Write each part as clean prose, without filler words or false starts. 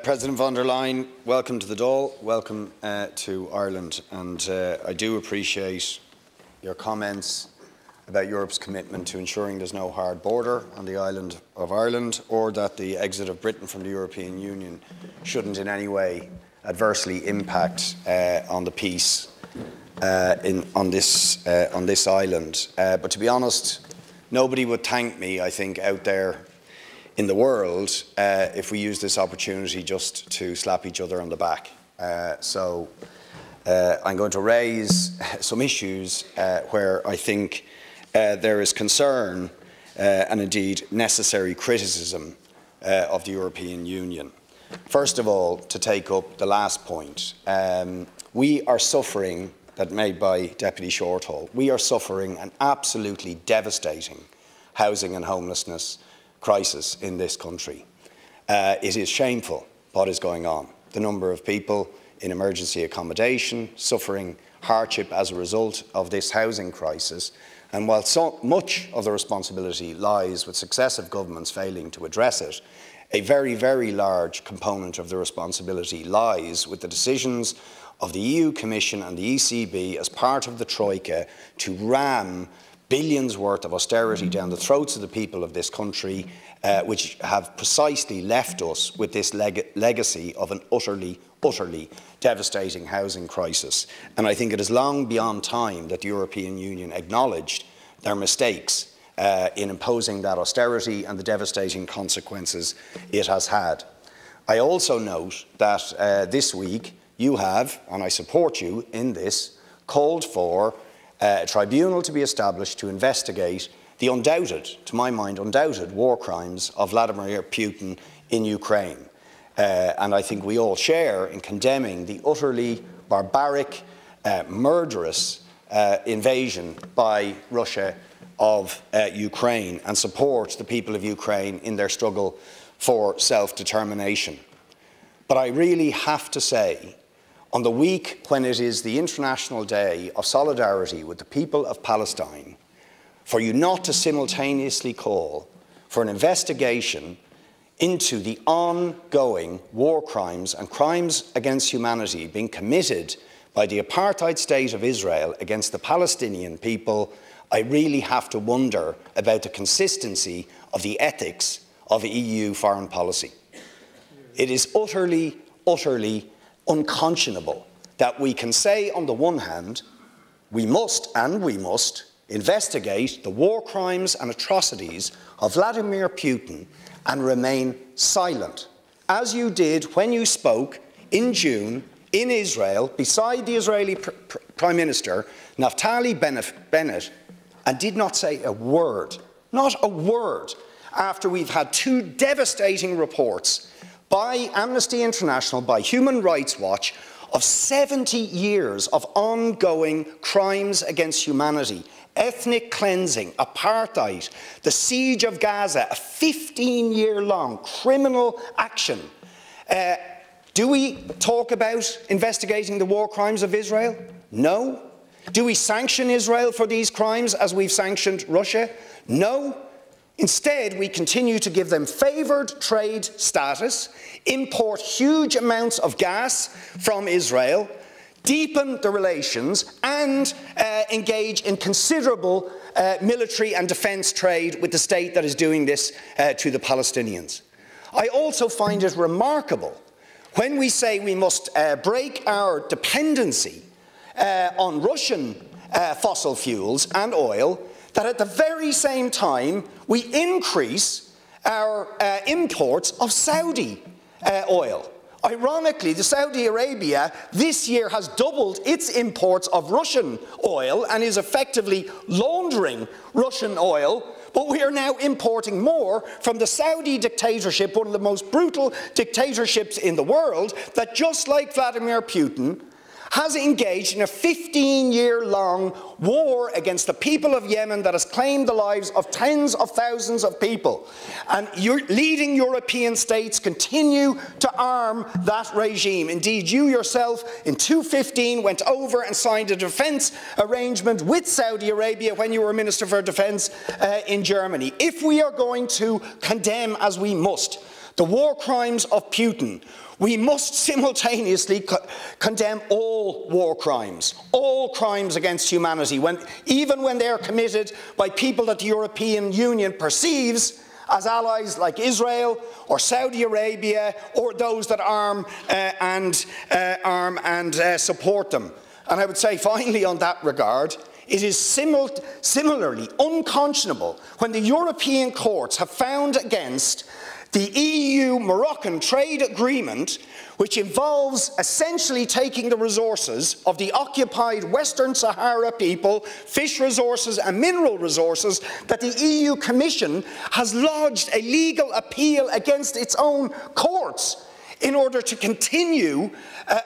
President von der Leyen, welcome to the Dáil, welcome to Ireland, and I do appreciate your comments about Europe's commitment to ensuring there's no hard border on the island of Ireland, or that the exit of Britain from the European Union shouldn't in any way adversely impact on the peace on this island. But to be honest, nobody would thank me, I think, out there in the world if we use this opportunity just to slap each other on the back. So I'm going to raise some issues where I think there is concern and indeed necessary criticism of the European Union. First of all, to take up the last point, we are suffering, that made by Deputy Shorthall, we are suffering an absolutely devastating housing and homelessness crisis in this country. It is shameful what is going on. The number of people in emergency accommodation suffering hardship as a result of this housing crisis. And while so much of the responsibility lies with successive governments failing to address it, a very, very large component of the responsibility lies with the decisions of the EU Commission and the ECB as part of the Troika to ram billions worth of austerity down the throats of the people of this country, which have precisely left us with this legacy of an utterly devastating housing crisis. And I think it is long beyond time that the European Union acknowledged their mistakes in imposing that austerity and the devastating consequences it has had. I also note that this week you have, and I support you in this, called for a tribunal to be established to investigate the undoubted, to my mind, undoubted war crimes of Vladimir Putin in Ukraine. And I think we all share in condemning the utterly barbaric, murderous invasion by Russia of Ukraine, and support the people of Ukraine in their struggle for self-determination. But I really have to say, on the week when it is the International Day of Solidarity with the people of Palestine, for you not to simultaneously call for an investigation into the ongoing war crimes and crimes against humanity being committed by the apartheid state of Israel against the Palestinian people, I really have to wonder about the consistency of the ethics of EU foreign policy. It is utterly unconscionable that we can say, on the one hand, we must investigate the war crimes and atrocities of Vladimir Putin and remain silent, as you did when you spoke in June in Israel beside the Israeli Prime Minister Naftali Bennett, and did not say a word, not a word, after we've had two devastating reports by Amnesty International, by Human Rights Watch, of 70 years of ongoing crimes against humanity, ethnic cleansing, apartheid, the siege of Gaza, a 15-year-long criminal action. Do we talk about investigating the war crimes of Israel? No. Do we sanction Israel for these crimes as we've sanctioned Russia? No. Instead, we continue to give them favoured trade status, import huge amounts of gas from Israel, deepen the relations, and engage in considerable military and defence trade with the state that is doing this to the Palestinians. I also find it remarkable when we say we must break our dependency on Russian fossil fuels and oil, that at the very same time we increase our imports of Saudi oil. Ironically, the Saudi Arabia this year has doubled its imports of Russian oil and is effectively laundering Russian oil, but we are now importing more from the Saudi dictatorship, one of the most brutal dictatorships in the world, that just like Vladimir Putin has engaged in a 15-year-long war against the people of Yemen that has claimed the lives of tens of thousands of people. And leading European states continue to arm that regime. Indeed, you yourself in 2015 went over and signed a defence arrangement with Saudi Arabia when you were Minister for Defence in Germany. If we are going to condemn, as we must, the war crimes of Putin, we must simultaneously condemn all war crimes against humanity, even when they are committed by people that the European Union perceives as allies like Israel or Saudi Arabia, or those that arm and support them. And I would say finally on that regard, it is similarly unconscionable when the European courts have found against the EU-Moroccan trade agreement, which involves essentially taking the resources of the occupied Western Sahara people, fish resources and mineral resources, that the EU Commission has lodged a legal appeal against its own courts in order to continue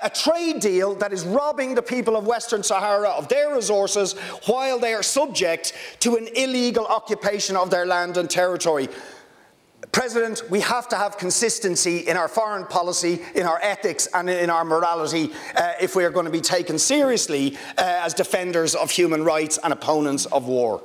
a trade deal that is robbing the people of Western Sahara of their resources while they are subject to an illegal occupation of their land and territory. President, we have to have consistency in our foreign policy, in our ethics and in our morality if we are going to be taken seriously as defenders of human rights and opponents of war.